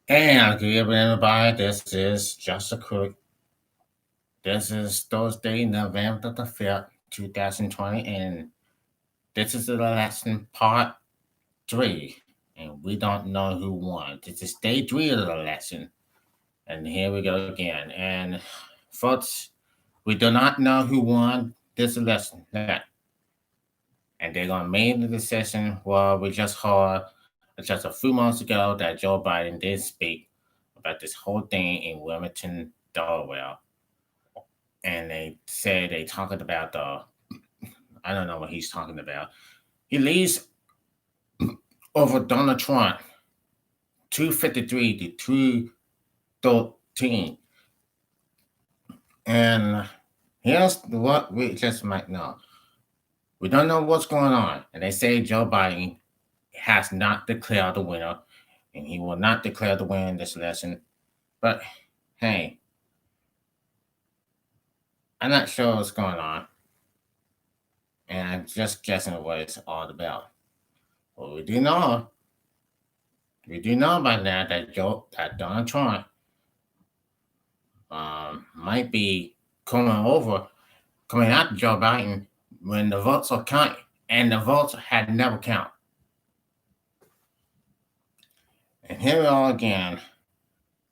And good evening, everybody. This is Joseph Crudup. This is Thursday, November the 5th, 2020, and this is the lesson part 3. And we don't know who won. This is day 3 of the lesson. And here we go again. And folks, we do not know who won this lesson yet. And they're going to make the decision. Well, we just heard just a few months ago that Joe Biden did speak about this whole thing in Wilmington, Delaware. And they said they talking about I don't know what he's talking about. He leads over Donald Trump 253 to 213. And here's what we just might know. We don't know what's going on. And they say Joe Biden has not declared the winner, and he will not declare the winner in this election. But hey, I'm not sure what's going on. And I'm just guessing what it's all about. Well, we do know by now that Donald Trump might be coming out Joe Biden when the votes are counted, and the votes had never counted. And here we are again.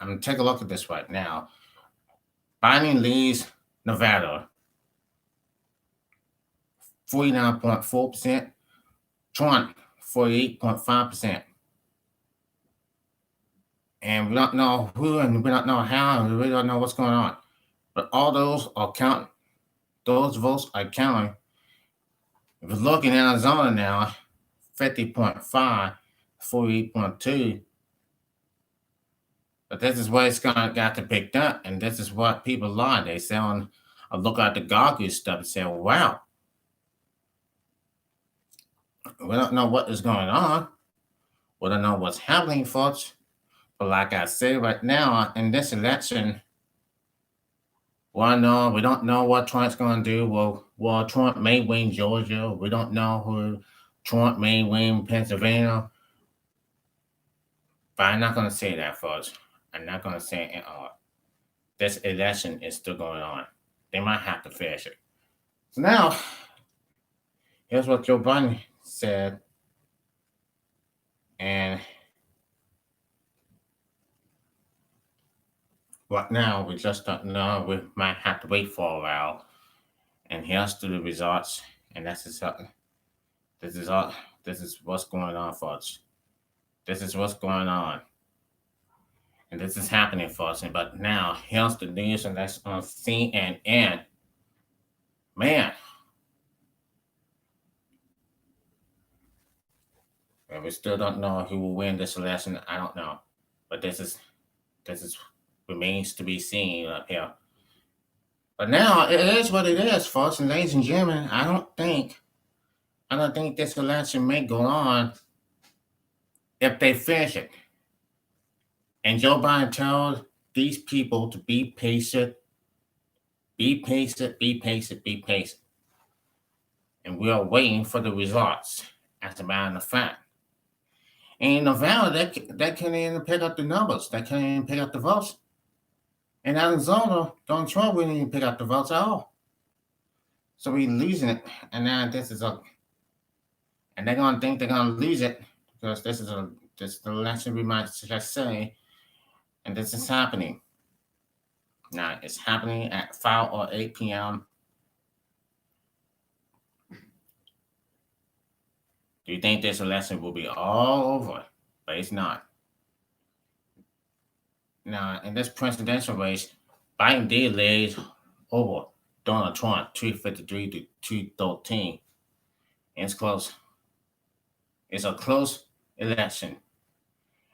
I'm gonna take a look at this right now. Biden leads Nevada 49.4%, Trump 48.5%. And we don't know who and we don't know how and we don't know what's going on. But all those are counting. Those votes are counting. If you look in Arizona now, 50.5, 48.2. But this is what it's got to picked up, and this is what people lie. They say I look at the Gauguin stuff and say, wow, we don't know what is going on. We don't know what's happening, folks. But like I say right now, in this election, we don't know what Trump's going to do. Well, Trump may win Georgia. We don't know who Trump may win Pennsylvania. But I'm not going to say that, folks. I'm not going to say it all. This election is still going on. They might have to finish it. So now, here's what Joe Biden said. And right now, we just don't know. We might have to wait for a while. And here's the results. And this is what's going on, folks. This is what's going on. And this is happening, folks. But now, here's the news, and that's on CNN. Man. And we still don't know who will win this election. I don't know. But this is remains to be seen up here. But now it is what it is, folks. And ladies and gentlemen, I don't think this election may go on if they finish it. And Joe Biden tells these people to be patient, be patient, be patient, be patient. And we are waiting for the results, as a matter of fact. And in Nevada, that can't even pick up the numbers. That can't even pick up the votes. In Arizona, Donald Trump wouldn't even pick up the votes at all. So we're losing it. And now and they're gonna think they're gonna lose it because this is the election we might just say, and this is happening. Now it's happening at 5 or 8 p.m. Do you think this election will be all over? But it's not. Now, in this presidential race, Biden did lead over Donald Trump 253 to 213. And it's close. It's a close election.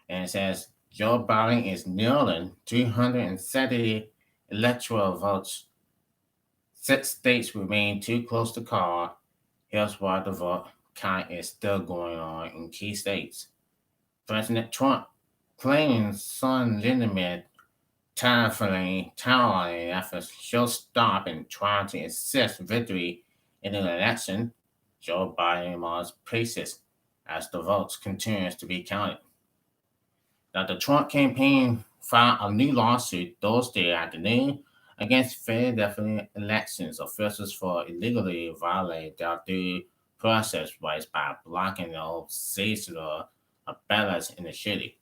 And it says Joe Biden is nearing 270 electoral votes. 6 states remain too close to call. Here's why the vote count is still going on in key states. President Trump claiming son legitimate towering efforts should stop and try to assist victory in the election. Joe Biden must places as the votes continues to be counted. that the Trump campaign filed a new lawsuit Thursday afternoon against Philadelphia elections officials for illegally violating their due process rights by blocking the seasonal ballots in the city.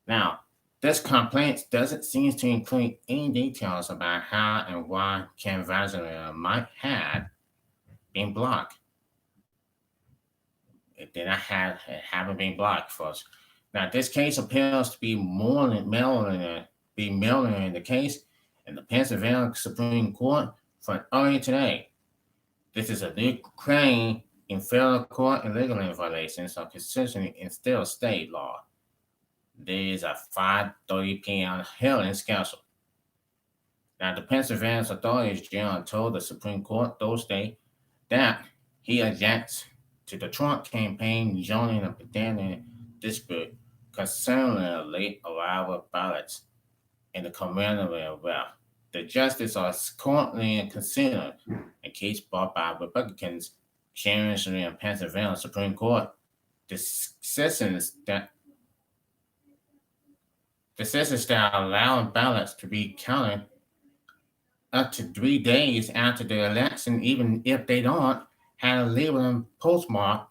Now, this complaint doesn't seem to include any details about how and why Canvassar might have been blocked. It did not have it haven't been blocked first. Now, this case appears to be mailing the case in the Pennsylvania Supreme Court from earlier today. This is a new claim in federal court illegal violations of constitution instead of state law. There is a 5:30 p.m. hearing scheduled. Now, the Pennsylvania authorities general told the Supreme Court Thursday that he objects to the Trump campaign joining a pending dispute concerning the late arrival of ballots in the Commonwealth. The justices are currently considering a case brought by Republicans challenging the Pennsylvania Supreme Court decisions that allow ballots to be counted up to 3 days after the election, even if they don't have a label and postmark.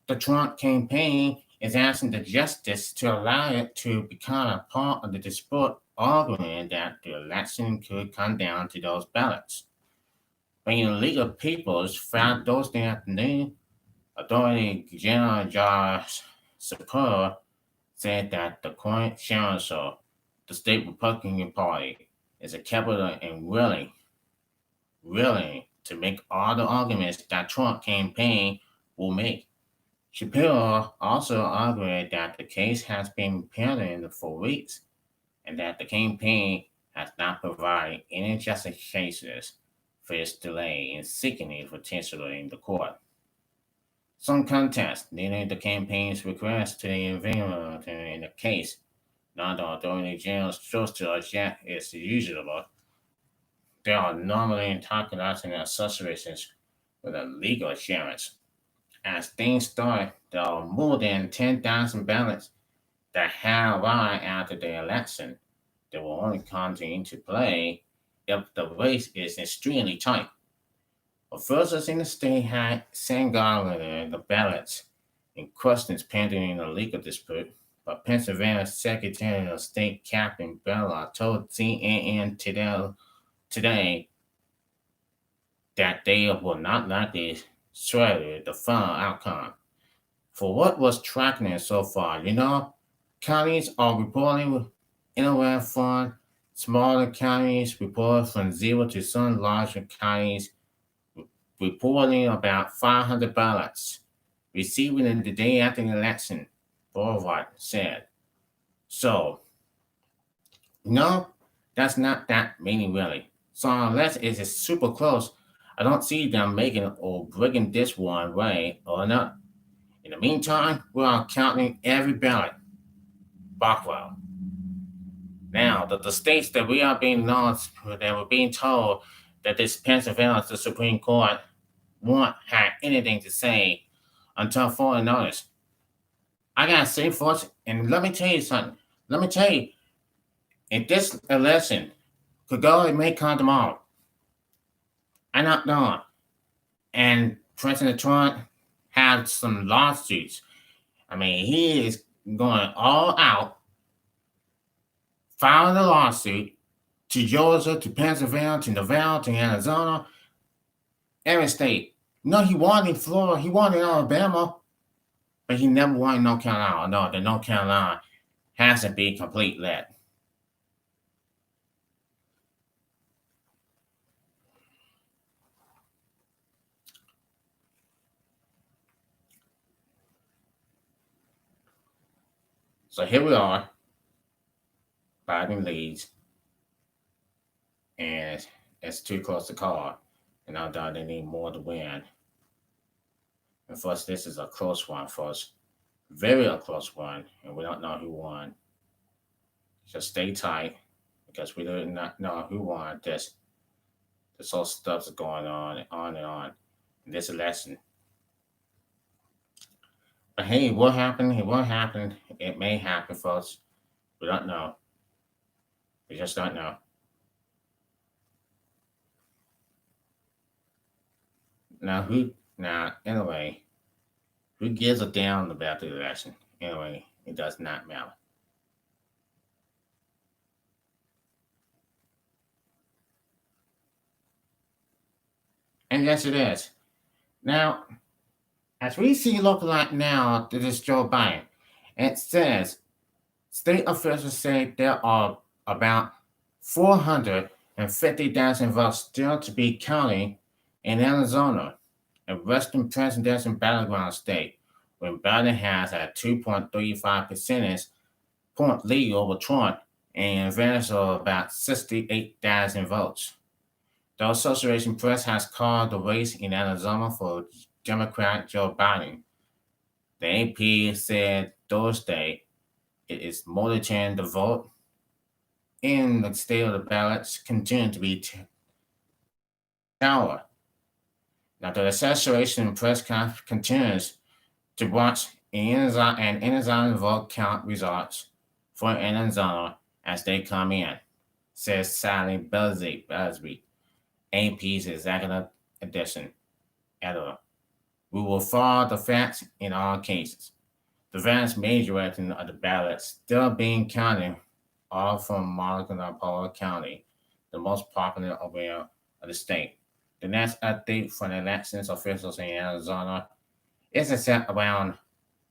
The Trump campaign is asking the justice to allow it to become a part of the dispute, arguing that the election could come down to those ballots. But in legal papers filed Thursday afternoon, Attorney General Josh Sapir said that the current chancellor, the state Republican Party, is a capital and willing to make all the arguments that Trump campaign will make. Shapiro also argued that the case has been pending for weeks and that the campaign has not provided any justifications for its delay in seeking its potential in the court. Some contest leading the campaign's request to the intervener in the case, not the Attorney General's justice yet is usual. There are normally calculating associations with a legal assurance. As things start, there are more than 10,000 ballots that have arrived after the election that will only come into play if the race is extremely tight. Officials in the state had safeguarded the ballots in questions pending in the legal dispute, but Pennsylvania Secretary of State Captain Bella told CNN today that they will not likely sway the final outcome. For what was tracking so far, counties are reporting anywhere from smaller counties report from zero to some larger counties reporting about 500 ballots receiving in the day after the election, Boulevard said. So, no, that's not that many really. So unless it is super close, I don't see them making or breaking this one way or another. In the meantime, we are counting every ballot. Bockwell. Now, the states that we are being lost, that we're being told that this Pennsylvania, the Supreme Court, won't have anything to say until further notice. I gotta say, folks, and let me tell you something. Let me tell you, if this election could go, it may come tomorrow. I don't know. And President Trump had some lawsuits. I mean, he is going all out, filing a lawsuit to Georgia, to Pennsylvania, to Nevada, to Arizona, every state. No, he won in Florida, he won in Alabama, but he never won in North Carolina. No, the North Carolina hasn't been complete yet. So here we are. Biden leads, and it's too close to call. And I thought they need more to win. And first, this is a close one first. Very a close one, and we don't know who won. Just stay tight because we do not know who won this. This whole stuff's going on and on and on in this election. But hey, it will happen. It will happen. It may happen, folks. We don't know. We just don't know. Now, anyway, who gives a damn about the election? Anyway, it does not matter. And yes, it is. Now, as we see look like now, this is Joe Biden. It says state officials say there are about 450,000 votes still to be counting in Arizona, a Western presidential battleground state, where Biden has a 2.35 percentage point lead over Trump and advantage of about 68,000 votes. The Association Press has called the race in Arizona for Democrat Joe Biden. The AP said Thursday it is monitoring the vote in the state of the ballots continue to be tower. Now, the Association Press continues to watch Arizona vote count results for Arizona as they come in, says Sally Busby, AP's executive edition editor. We will follow the facts in all cases. The vast majority of the ballots still being counted are from Maricopa County, the most popular area of the state. The next update from the elections officials in Arizona is set around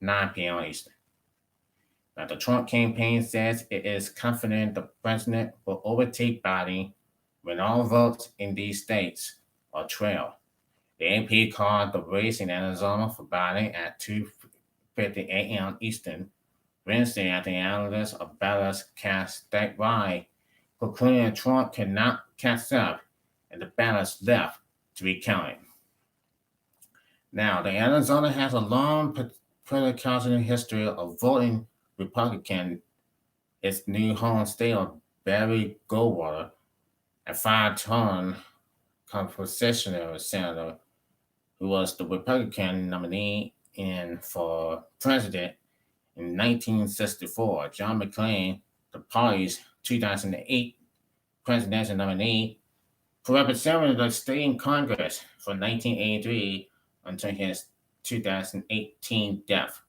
9 p.m. Eastern. Now, the Trump campaign says it is confident the president will overtake Biden when all votes in these states are trailed. The AP called the race in Arizona for Biden at 2:50 a.m. Eastern Wednesday after the analysts of ballots cast statewide concluding Trump cannot catch up and the ballots left to be counted. Now, the Arizona has a long political history of voting Republican. Its new home state of Barry Goldwater, a five-term constitutional senator who was the Republican nominee for president in 1964. John McCain, the party's 2008 presidential nominee, who represented the state in Congress from 1983 until his 2018 death.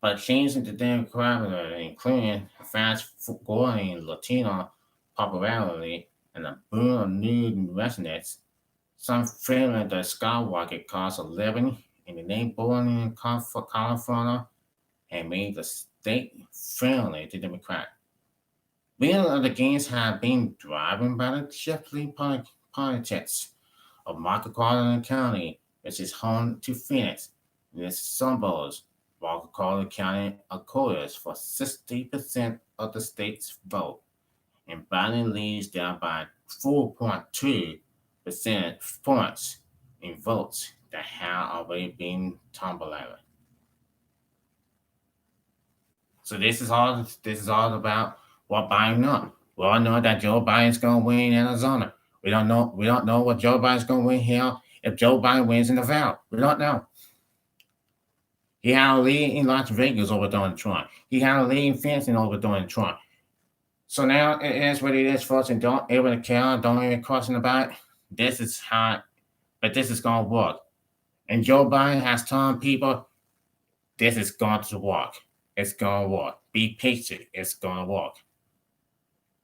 But changing the demographic, including fast-growing Latino popularity and a boom of new residents, some feel the skyrocket cost of living in the neighboring California and made the state friendly to Democrats. Many of the gains have been driven by the shifting politics of Maricopa County, which is home to Phoenix and its suburbs. Maricopa County accounts for 60% of the state's vote, and Biden leads there by 4.2 percentage points in votes that have already been tabulated. So this is all about what Biden knows. We all know that Joe Biden's gonna win in Arizona. We don't know what Joe Biden's gonna win here if Joe Biden wins in Nevada. We don't know. He had a lead in Las Vegas over Donald Trump. He had a lead in Phoenix over Donald Trump. So now it is what it is, folks, and don't ever care, don't even question about it. This is how, but this is gonna work. And Joe Biden has told people, this is going to work. It's gonna work. Be patient. It's gonna work.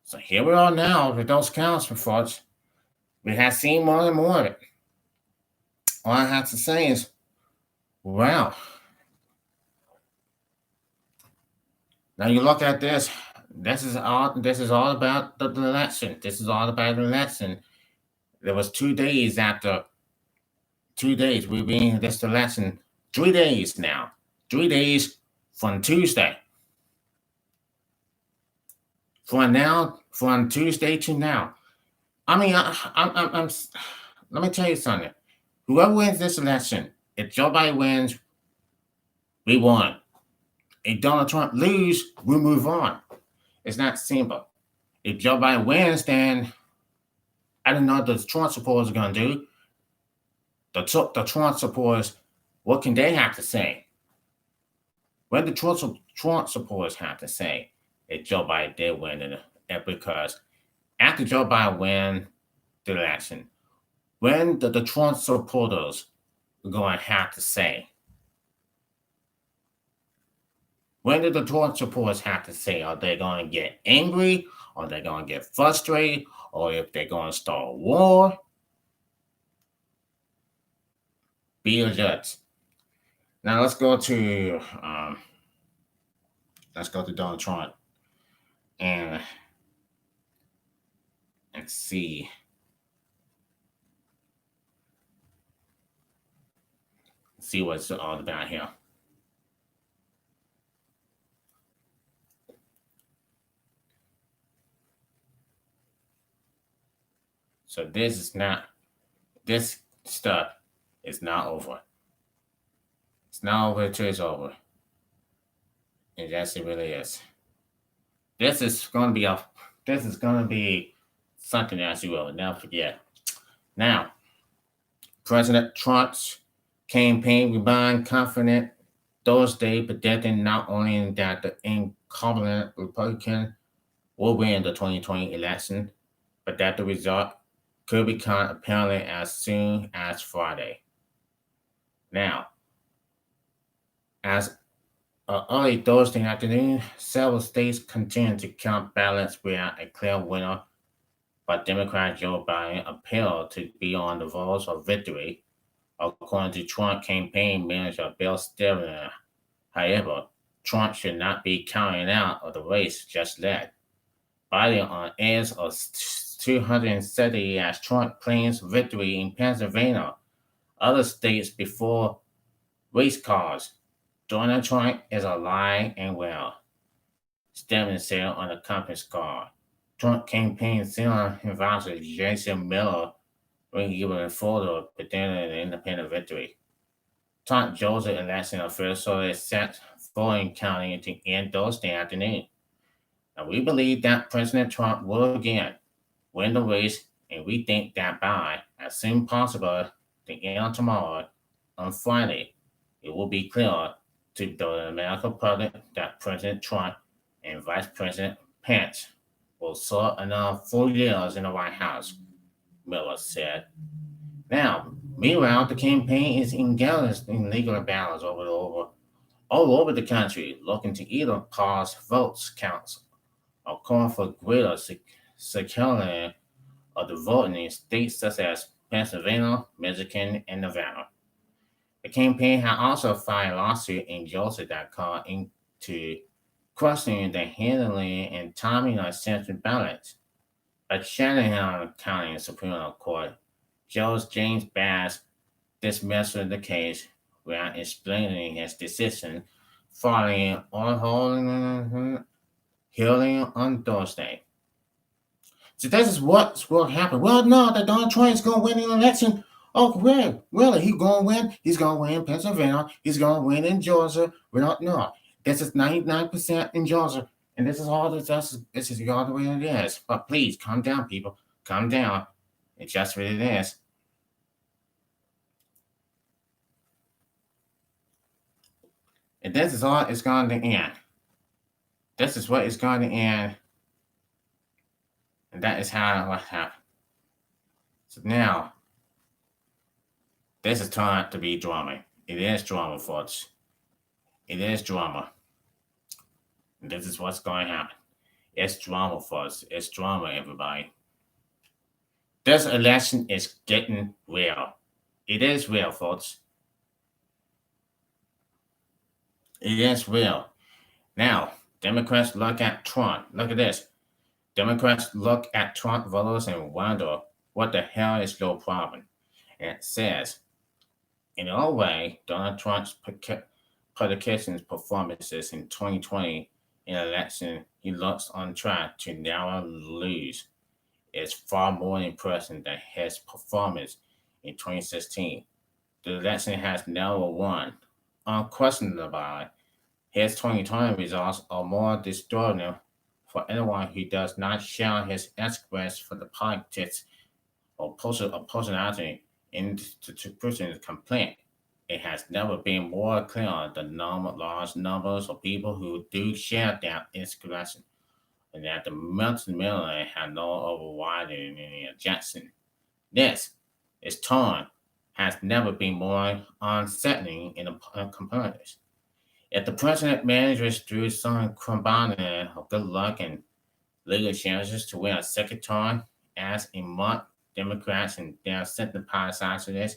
So here we are now with those counts, folks. We have seen more and more of it. All I have to say is, wow. Now you look at this. This is all about the election. This is all about the election. There was 2 days after 2 days we've been in this election. 3 days now. 3 days from Tuesday. From Tuesday to now. I mean, I'm let me tell you something. Whoever wins this election, if Joe Biden wins, we won. If Donald Trump lose, we move on. It's not simple. If Joe Biden wins, then I don't know what the Trump supporters are going to do. The Trump supporters, what can they have to say? What the Trump supporters have to say if Joe Biden did win because after Joe Biden win the election, when the Trump supporters are going to have to say, when did the Trump supporters have to say, are they going to get angry? Are they going to get frustrated? Or if they're going to start a war? Be a judge. Now let's go to Donald Trump and and see what's all about here. So this stuff is not over. It's not over until it's over. And yes, it really is. This is gonna be something else you will never forget. Now, President Trump's campaign remained confident Thursday, predicting not only that the incumbent Republican will win the 2020 election, but that the result could become apparent as soon as Friday. Now, as early Thursday afternoon, several states continue to count ballots without a clear winner, but Democrat Joe Biden appeared to be on the verge of victory, according to Trump campaign manager Bill Stelner. However, Trump should not be counted out of the race just yet. Biden on edge of 270 as Trump claims victory in Pennsylvania. Other states before race cars. Donald Trump is alive and well, Stevens said on a conference call. Trump campaign senior advisor Jason Miller when he given a photo of pretending an independent victory. Trump Georgia election officials is set voting counting to end Thursday afternoon. And we believe that President Trump will again win the race, and we think that by as soon possible the end tomorrow on Friday, it will be clear to the American public that President Trump and Vice President Pence will serve another 4 years in the White House, Miller said. Now, meanwhile, the campaign is engaged in legal battles all over the country, looking to either pause votes counts or call for greater security of the voting in states such as Pennsylvania, Michigan, and Nevada. The campaign had also filed a lawsuit in Georgia that called into question the handling and timing of censored ballots. A Shanahan County Supreme Court Judge James Bass dismissed the case without explaining his decision following on hearing on Thursday. So this is what will happen. Well, no, that Donald Trump is going to win the election. Oh, really? He's going to win? He's going to win in Pennsylvania. He's going to win in Georgia. We don't know. This is 99% in Georgia. And this is all this is all the way it is. But please, calm down, people. Calm down. It's just what it is. And this is all it's going to end. This is what it's going to end. And that is how it happened. So now, this is turned out to be drama. It is drama, folks. It is drama. And this is what's going to happen. It's drama, folks. It's drama, everybody. This election is getting real. It is real, folks. It is real. Now, Democrats look at Trump. Look at this. Democrats look at Trump voters and wonder what the hell is your problem. And it says, in a way, Donald Trump's politicians' performances in 2020 in election, he looks on track to narrow lose. It's far more impressive than his performance in 2016. The election has never won. Unquestionably, his 2020 results are more distorting for anyone who does not share his express for the politics or personality in to pushing the complaint. It has never been more clear the large numbers of people who do share that expression, and that the multimillionaire have no overriding objection. This, its tone, has never been more unsettling in the components. If the president manages through some combination of good luck and legal chances to win a second term, as in month, Democrats and their sympathizers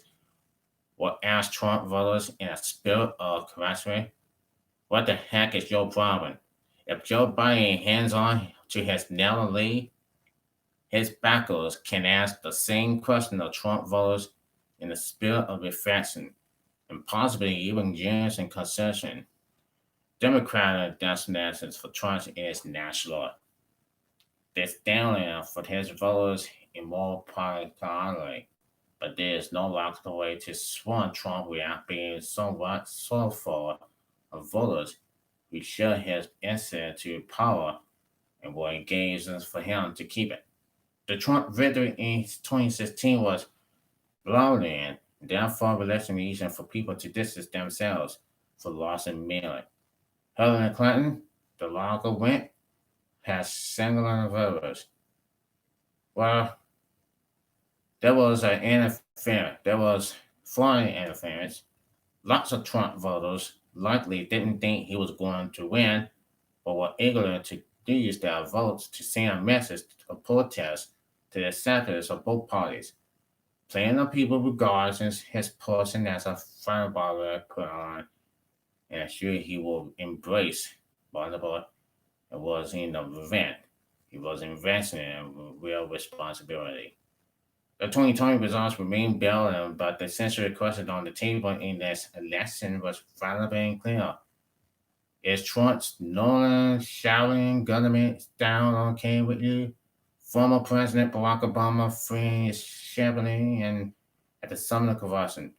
will ask Trump voters in a spirit of correction, what the heck is your problem? If Joe Biden hands on to his narrow lead, his backers can ask the same question of Trump voters in the spirit of reflection and possibly even generous and concession. Democratic destinations for Trump is national. This down for his voters in more politically, but there is no logical way to swarm Trump without being somewhat sorrowful of voters who share his answer to power and will engage for him to keep it. The Trump victory in 2016 was bloody and therefore election reason for people to distance themselves for loss and melee. Hillary Clinton, the longer went, has singular voters. Well, there was an interference. There was foreign interference. Lots of Trump voters likely didn't think he was going to win, but were eager to use their votes to send a message of protest to the senators of both parties. Plenty of people regard his person as a fireballer put on and assure he will embrace vulnerable and was in the event. He was investing in real responsibility. The 2020 results remain barren, but the central question on the table in this election was relevant and clear. Is Trump's Nolan shouting government down okay with you? Former President Barack Obama freeing his chaplain and at the summit of corruption.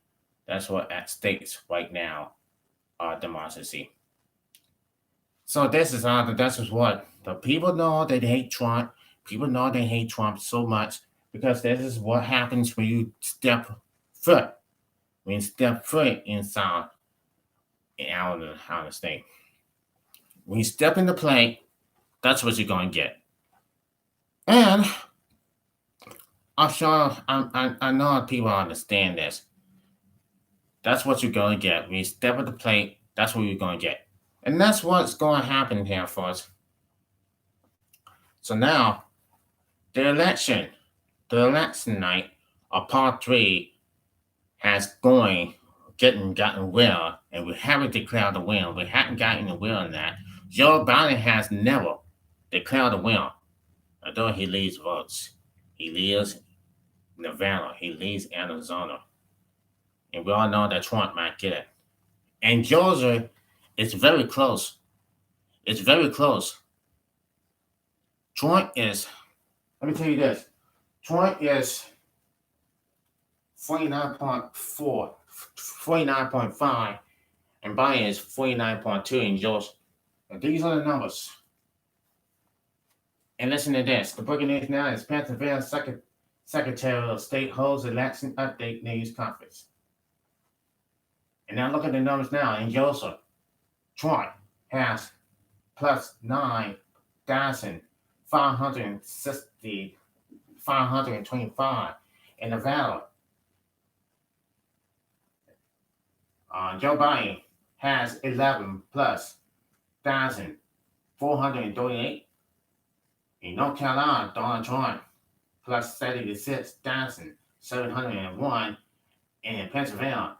That's what at stake right now, our democracy. So this is what the people know they hate Trump. People know they hate Trump so much because this is what happens when you step foot, when you step foot inside and out of the state. When you step in the plane, that's what you're gonna get. And I'm sure I know people understand this. That's what you're gonna get. When you step at the plate, that's what you're gonna get. And that's what's gonna happen here for us. So now the election night of part three has gotten well, and we haven't declared the winner. We haven't gotten the winner on that. Joe Biden has never declared the winner, although he leads votes. He leads Nevada, he leads Arizona. And we all know that Trump might get it. And Georgia, it's very close. It's very close. Trump is, let me tell you this. Trump is 49.4, 49.5, and Biden is 49.2 in Georgia. And these are the numbers. And listen to this. The breaking news now is Pennsylvania Secretary of State holds election update news conference. And now look at the numbers now in Georgia. Trump has plus 9,525 in Nevada. Joe Biden has 11 plus 1,438. In North Carolina, Donald Trump plus 76,701. And in Pennsylvania,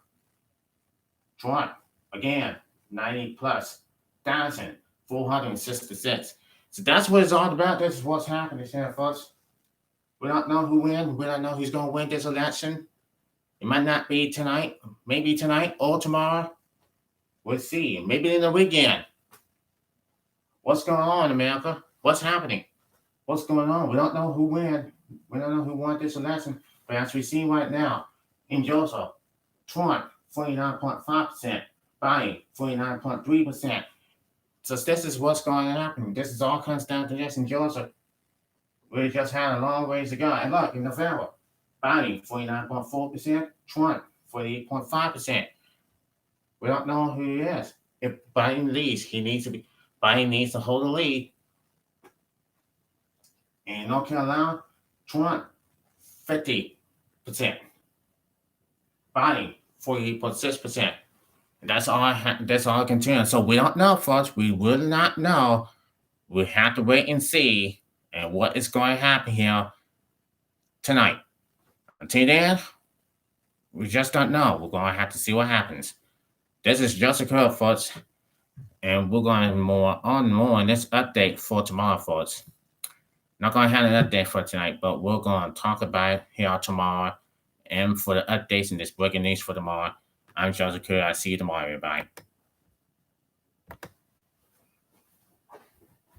Trump again 90 plus 1,466. So that's what it's all about. This is what's happening here, folks. We don't know who wins. We don't know who's going to win this election. It might not be tonight, maybe tonight or tomorrow. We'll see. Maybe in the weekend. What's going on, America? What's happening? What's going on? We don't know who wins. We don't know who won this election. But as we see right now in Georgia, Trump 49.5%, Biden 49.3%. So this is what's going to happen. This is all comes down to this in Georgia. We just had a long ways to go. And look, in November, Biden 49.4%, Trump 48.5%. We don't know who he is. If Biden leads, Biden needs to hold the lead. In North Carolina, Trump 50%. Biden 48.6%. That's all I can tell you. So we don't know, folks. We will not know. We have to wait and see and what is going to happen here tonight. Until then, we just don't know. We're going to have to see what happens. This is Joseph Crudup, folks, and we're going to more in this update for tomorrow, folks. Not going to have an update for tonight, but we're going to talk about it here tomorrow. And for the updates and this breaking news for tomorrow, I'm Joseph Crudup. I'll see you tomorrow, everybody.